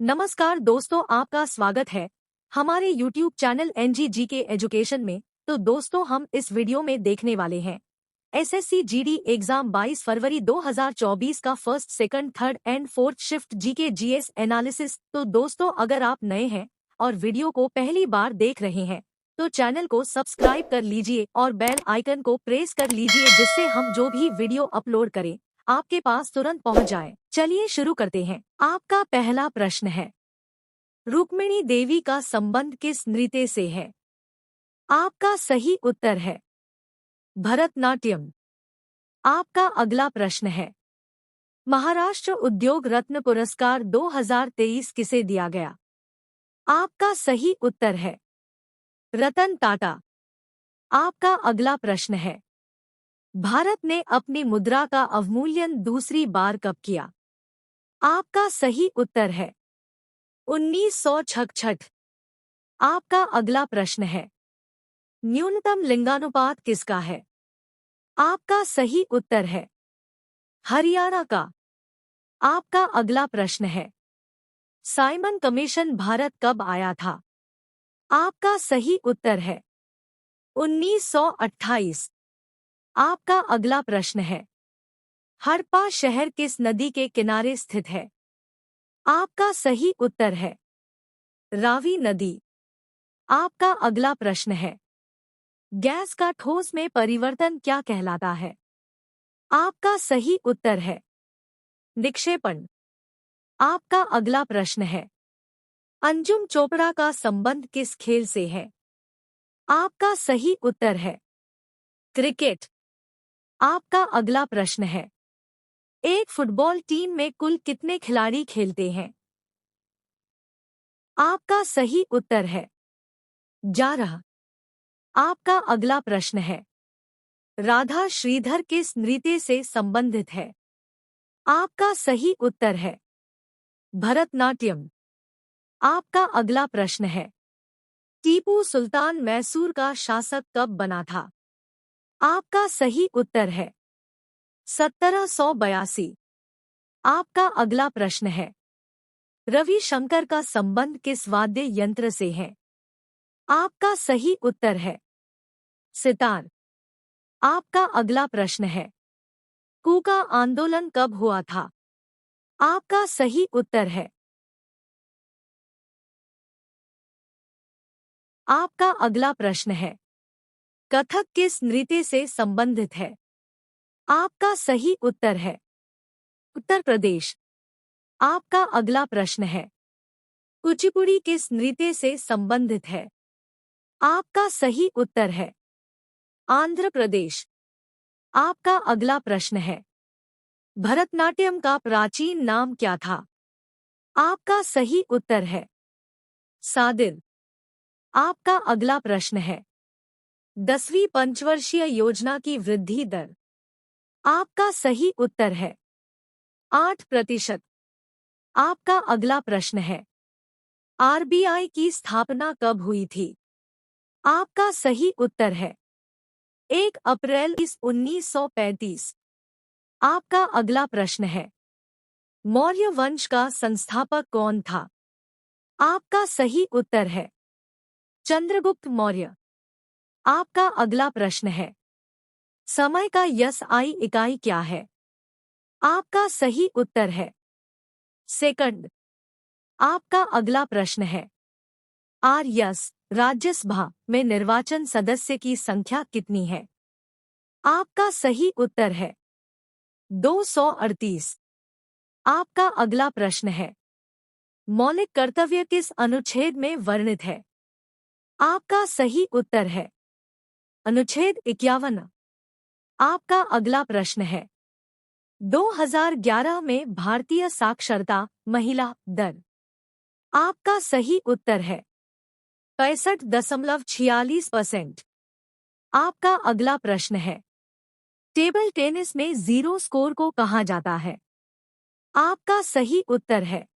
नमस्कार दोस्तों, आपका स्वागत है हमारे YouTube चैनल NG के एजुकेशन में। तो दोस्तों, हम इस वीडियो में देखने वाले हैं SSC GD एग्जाम 22 फरवरी 2024 का first, second, third and fourth shift GK GS analysis. तो दोस्तों, अगर आप नए हैं और वीडियो को पहली बार देख रहे हैं तो चैनल को सब्सक्राइब कर लीजिए और बेल आइकन को प्रेस कर लीजिए, जिससे हम जो भी वीडियो अपलोड करें आपके पास तुरंत पहुंच जाए। चलिए शुरू करते हैं। आपका पहला प्रश्न है, रुक्मिणी देवी का संबंध किस नृत्य से है? आपका सही उत्तर है भरतनाट्यम। आपका अगला प्रश्न है, महाराष्ट्र उद्योग रत्न पुरस्कार 2023 किसे दिया गया? आपका सही उत्तर है रतन टाटा। आपका अगला प्रश्न है, भारत ने अपनी मुद्रा का अवमूल्यन दूसरी बार कब किया? आपका सही उत्तर है 1966। आपका अगला प्रश्न है, न्यूनतम लिंगानुपात किसका है? आपका सही उत्तर है हरियाणा का। आपका अगला प्रश्न है, साइमन कमीशन भारत कब आया था? आपका सही उत्तर है 1928। आपका अगला प्रश्न है, हड़प्पा शहर किस नदी के किनारे स्थित है? आपका सही उत्तर है रावी नदी। आपका अगला प्रश्न है, गैस का ठोस में परिवर्तन क्या कहलाता है? आपका सही उत्तर है निक्षेपण। आपका अगला प्रश्न है, अंजुम चोपड़ा का संबंध किस खेल से है? आपका सही उत्तर है क्रिकेट। आपका अगला प्रश्न है, एक फुटबॉल टीम में कुल कितने खिलाड़ी खेलते हैं? आपका सही उत्तर है 11। आपका अगला प्रश्न है, राधा श्रीधर किस नृत्य से संबंधित है? आपका सही उत्तर है भरतनाट्यम। आपका अगला प्रश्न है, टीपू सुल्तान मैसूर का शासक कब बना था? आपका सही उत्तर है 1782। आपका अगला प्रश्न है, रविशंकर का संबंध किस वाद्य यंत्र से है? आपका सही उत्तर है सितार। आपका अगला प्रश्न है, कूका आंदोलन कब हुआ था? आपका सही उत्तर है आपका अगला प्रश्न है, कथक किस नृत्य से संबंधित है? आपका सही उत्तर है उत्तर प्रदेश। आपका अगला प्रश्न है, कुचिपुड़ी किस नृत्य से संबंधित है? आपका सही उत्तर है आंध्र प्रदेश। आपका अगला प्रश्न है, भरतनाट्यम का प्राचीन नाम क्या था? आपका सही उत्तर है सादिर। आपका अगला प्रश्न है, 10वीं पंचवर्षीय योजना की वृद्धि दर? आपका सही उत्तर है 8%। आपका अगला प्रश्न है, RBI की स्थापना कब हुई थी? आपका सही उत्तर है 1 अप्रैल 1935। आपका अगला प्रश्न है, मौर्य वंश का संस्थापक कौन था? आपका सही उत्तर है चंद्रगुप्त मौर्य। आपका अगला प्रश्न है, समय का SI इकाई क्या है? आपका सही उत्तर है सेकंड। आपका अगला प्रश्न है, RS राज्यसभा में निर्वाचन सदस्य की संख्या कितनी है? आपका सही उत्तर है 238। आपका अगला प्रश्न है, मौलिक कर्तव्य किस अनुच्छेद में वर्णित है? आपका सही उत्तर है अनुच्छेद 51। आपका अगला प्रश्न है, 2011 में भारतीय साक्षरता महिला दर? आपका सही उत्तर है 65.46%। आपका अगला प्रश्न है, टेबल टेनिस में जीरो स्कोर को कहा जाता है? आपका सही उत्तर है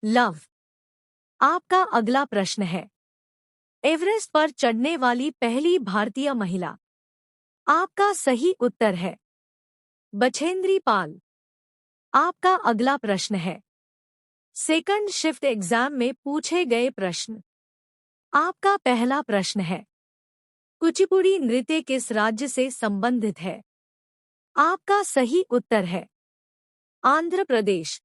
लव। आपका अगला प्रश्न है, एवरेस्ट पर चढ़ने वाली पहली भारतीय महिला? आपका सही उत्तर है बछेंद्री पाल। आपका अगला प्रश्न है, सेकंड शिफ्ट एग्जाम में पूछे गए प्रश्न। आपका पहला प्रश्न है, कुचिपुड़ी नृत्य किस राज्य से संबंधित है? आपका सही उत्तर है आंध्र प्रदेश।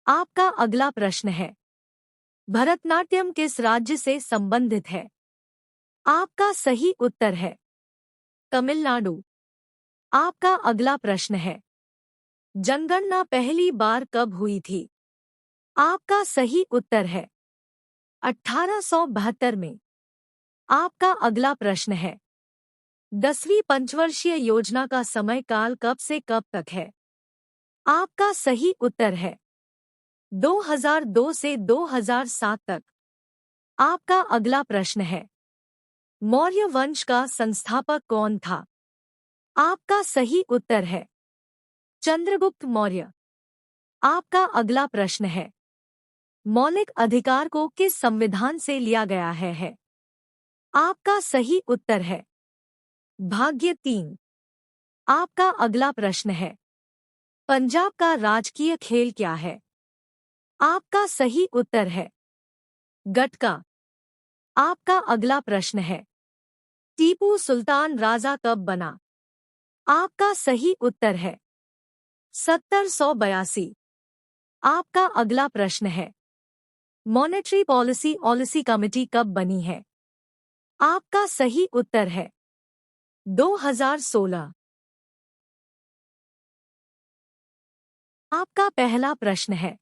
आपका अगला प्रश्न है, भरतनाट्यम किस राज्य से संबंधित है? आपका सही उत्तर है तमिलनाडु। आपका अगला प्रश्न है, जनगणना पहली बार कब हुई थी? आपका सही उत्तर है 1872 में। आपका अगला प्रश्न है, 10वीं पंचवर्षीय योजना का समय काल कब से कब तक है? आपका सही उत्तर है 2002 से 2007 तक। आपका अगला प्रश्न है, मौर्य वंश का संस्थापक कौन था? आपका सही उत्तर है चंद्रगुप्त मौर्य। आपका अगला प्रश्न है, मौलिक अधिकार को किस संविधान से लिया गया है? आपका सही उत्तर है भाग्य 3। आपका अगला प्रश्न है, पंजाब का राजकीय खेल क्या है? आपका सही उत्तर है गटका। आपका अगला प्रश्न है, टीपू सुल्तान राजा कब बना? आपका सही उत्तर है 1782। आपका अगला प्रश्न है, मॉनेटरी पॉलिसी कमेटी कब बनी है? आपका सही उत्तर है 2016। आपका पहला प्रश्न है,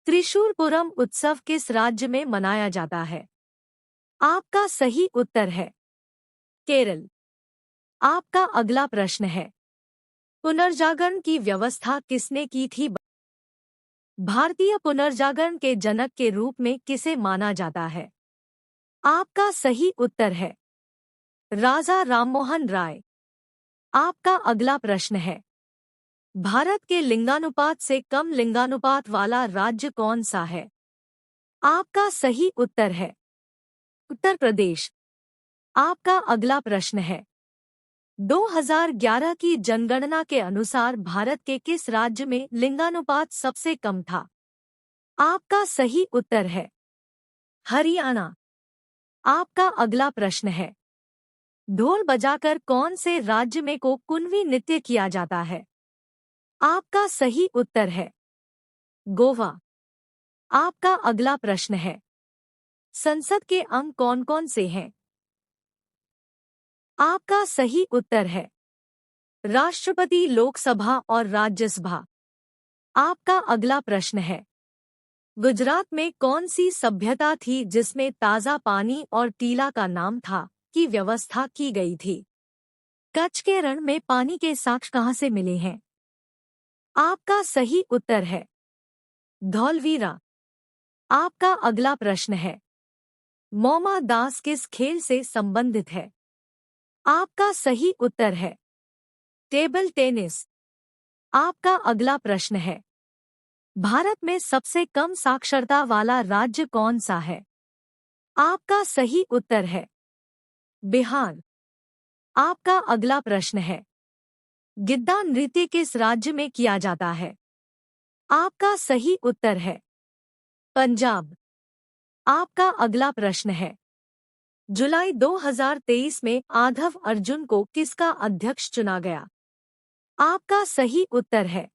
त्रिशूरपुरम उत्सव किस राज्य में मनाया जाता है? आपका सही उत्तर है केरल। आपका अगला प्रश्न है, पुनर्जागरण की व्यवस्था किसने की थी? भारतीय पुनर्जागरण के जनक के रूप में किसे माना जाता है? आपका सही उत्तर है राजा राममोहन राय। आपका अगला प्रश्न है, भारत के लिंगानुपात से कम लिंगानुपात वाला राज्य कौन सा है? आपका सही उत्तर है उत्तर प्रदेश। आपका अगला प्रश्न है, 2011 की जनगणना के अनुसार भारत के किस राज्य में लिंगानुपात सबसे कम था? आपका सही उत्तर है हरियाणा। आपका अगला प्रश्न है, ढोल बजाकर कौन से राज्य में को कुनवी नृत्य किया जाता है? आपका सही उत्तर है गोवा। आपका अगला प्रश्न है, संसद के अंग कौन कौन से हैं? आपका सही उत्तर है राष्ट्रपति, लोकसभा और राज्यसभा। आपका अगला प्रश्न है, गुजरात में कौन सी सभ्यता थी जिसमें ताज़ा पानी और टीला का नाम था की व्यवस्था की गई थी? कच्छ के रण में पानी के साक्ष्य कहाँ से मिले हैं? आपका सही उत्तर है धौलवीरा। आपका अगला प्रश्न है, मोमा दास किस खेल से संबंधित है? आपका सही उत्तर है टेबल टेनिस। आपका अगला प्रश्न है, भारत में सबसे कम साक्षरता वाला राज्य कौन सा है? आपका सही उत्तर है बिहार। आपका अगला प्रश्न है, गिद्दा नृत्य किस राज्य में किया जाता है? आपका सही उत्तर है पंजाब। आपका अगला प्रश्न है, जुलाई 2023 में आधव अर्जुन को किसका अध्यक्ष चुना गया? आपका सही उत्तर है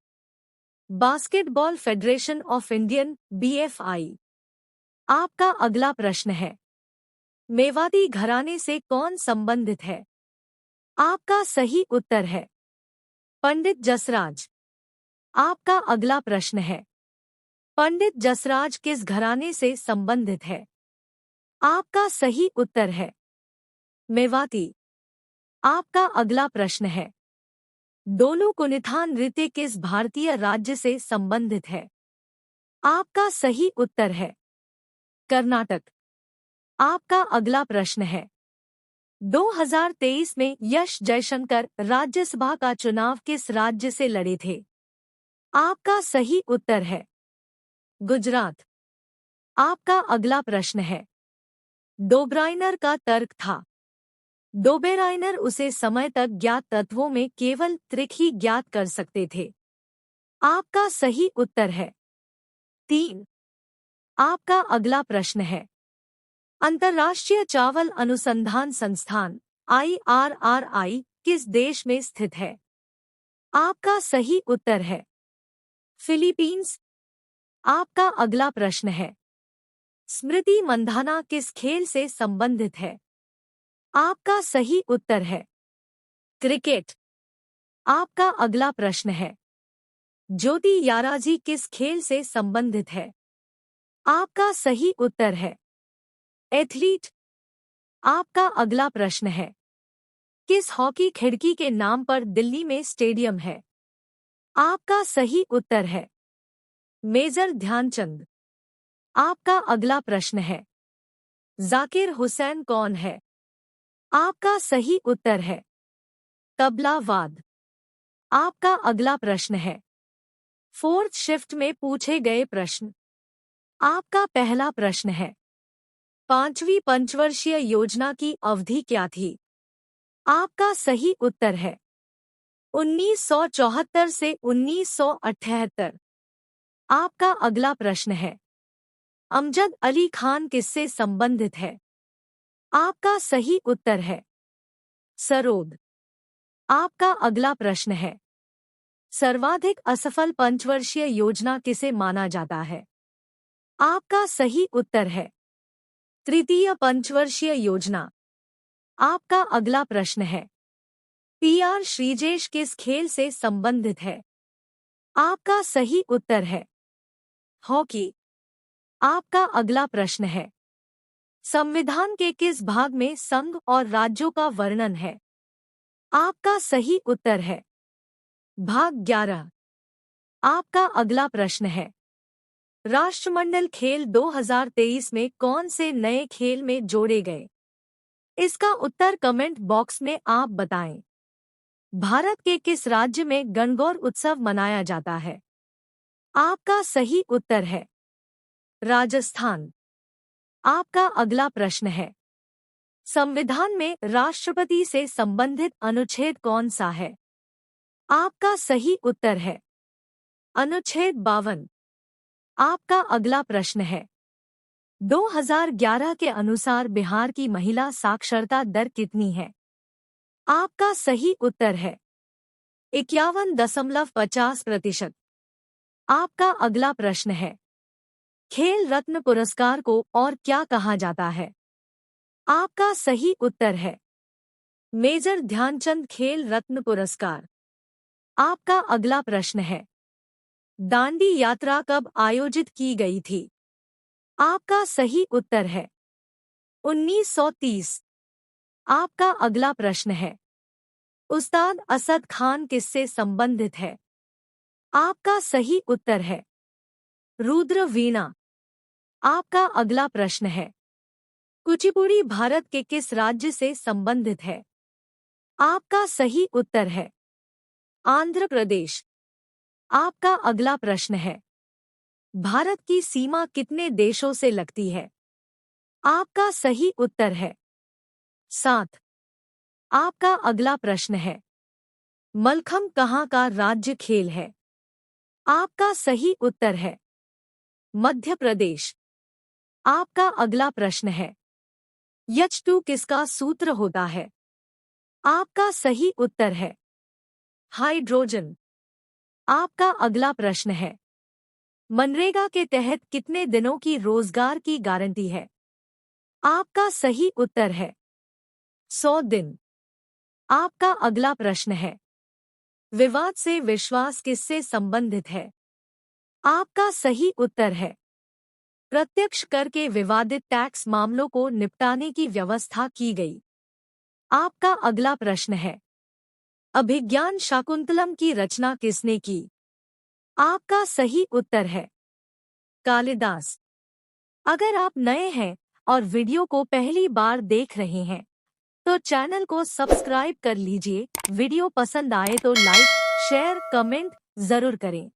basketball federation of Indian BFI। आपका अगला प्रश्न है, मेवाती घराने से कौन संबंधित है? आपका सही उत्तर है पंडित जसराज। आपका अगला प्रश्न है, पंडित जसराज किस घराने से संबंधित है? आपका सही उत्तर है मेवाती। आपका अगला प्रश्न है, डोलू कुनिथा नृत्य किस भारतीय राज्य से संबंधित है? आपका सही उत्तर है कर्नाटक। आपका अगला प्रश्न है, 2023 में यश जयशंकर राज्यसभा का चुनाव किस राज्य से लड़े थे? आपका सही उत्तर है गुजरात। आपका अगला प्रश्न है, डोब्राइनर का तर्क था। डोबेराइनर उसे समय तक ज्ञात तत्वों में केवल त्रिक ही ज्ञात कर सकते थे। आपका सही उत्तर है 3। आपका अगला प्रश्न है, अंतर्राष्ट्रीय चावल अनुसंधान संस्थान IRRI किस देश में स्थित है? आपका सही उत्तर है फिलीपींस। आपका अगला प्रश्न है, स्मृति मंधाना किस खेल से संबंधित है? आपका सही उत्तर है क्रिकेट। आपका अगला प्रश्न है, ज्योति याराजी किस खेल से संबंधित है? आपका सही उत्तर है एथलीट। आपका अगला प्रश्न है, किस हॉकी खिड़की के नाम पर दिल्ली में स्टेडियम है? आपका सही उत्तर है मेजर ध्यानचंद। आपका अगला प्रश्न है, जाकिर हुसैन कौन है? आपका सही उत्तर है तबलावाद। आपका अगला प्रश्न है, फोर्थ शिफ्ट में पूछे गए प्रश्न। आपका पहला प्रश्न है, 5वीं पंचवर्षीय योजना की अवधि क्या थी? आपका सही उत्तर है 1974 से 1978। आपका अगला प्रश्न है, अमजद अली खान किससे संबंधित है? आपका सही उत्तर है सरोद। आपका अगला प्रश्न है, सर्वाधिक असफल पंचवर्षीय योजना किसे माना जाता है? आपका सही उत्तर है तृतीय पंचवर्षीय योजना। आपका अगला प्रश्न है, PR श्रीजेश किस खेल से संबंधित है? आपका सही उत्तर है हॉकी। आपका अगला प्रश्न है, संविधान के किस भाग में संघ और राज्यों का वर्णन है? आपका सही उत्तर है भाग 11। आपका अगला प्रश्न है, राष्ट्रमंडल खेल 2023 में कौन से नए खेल में जोड़े गए? इसका उत्तर कमेंट बॉक्स में आप बताएं। भारत के किस राज्य में गणगौर उत्सव मनाया जाता है? आपका सही उत्तर है राजस्थान। आपका अगला प्रश्न है, संविधान में राष्ट्रपति से संबंधित अनुच्छेद कौन सा है? आपका सही उत्तर है अनुच्छेद 52। आपका अगला प्रश्न है, 2011 के अनुसार बिहार की महिला साक्षरता दर कितनी है? आपका सही उत्तर है 51.50%। आपका अगला प्रश्न है, खेल रत्न पुरस्कार को और क्या कहा जाता है? आपका सही उत्तर है मेजर ध्यानचंद खेल रत्न पुरस्कार। आपका अगला प्रश्न है, दांडी यात्रा कब आयोजित की गई थी? आपका सही उत्तर है 1930। आपका अगला प्रश्न है, उस्ताद असद खान किससे संबंधित है? आपका सही उत्तर है रुद्र वीणा। आपका अगला प्रश्न है, कुचिपुड़ी भारत के किस राज्य से संबंधित है? आपका सही उत्तर है आंध्र प्रदेश। आपका अगला प्रश्न है, भारत की सीमा कितने देशों से लगती है? आपका सही उत्तर है 7। आपका अगला प्रश्न है, मलखम्ब कहाँ का राज्य खेल है? आपका सही उत्तर है मध्य प्रदेश। आपका अगला प्रश्न है, H2 किसका सूत्र होता है? आपका सही उत्तर है हाइड्रोजन। आपका अगला प्रश्न है, मनरेगा के तहत कितने दिनों की रोजगार की गारंटी है? आपका सही उत्तर है 100 दिन। आपका अगला प्रश्न है, विवाद से विश्वास किससे संबंधित है? आपका सही उत्तर है प्रत्यक्ष कर के विवादित टैक्स मामलों को निपटाने की व्यवस्था की गई। आपका अगला प्रश्न है, अभिज्ञान शाकुंतलम की रचना किसने की? आपका सही उत्तर है कालिदास। अगर आप नए हैं और वीडियो को पहली बार देख रहे हैं तो चैनल को सब्सक्राइब कर लीजिए। वीडियो पसंद आए तो लाइक, शेयर, कमेंट जरूर करें।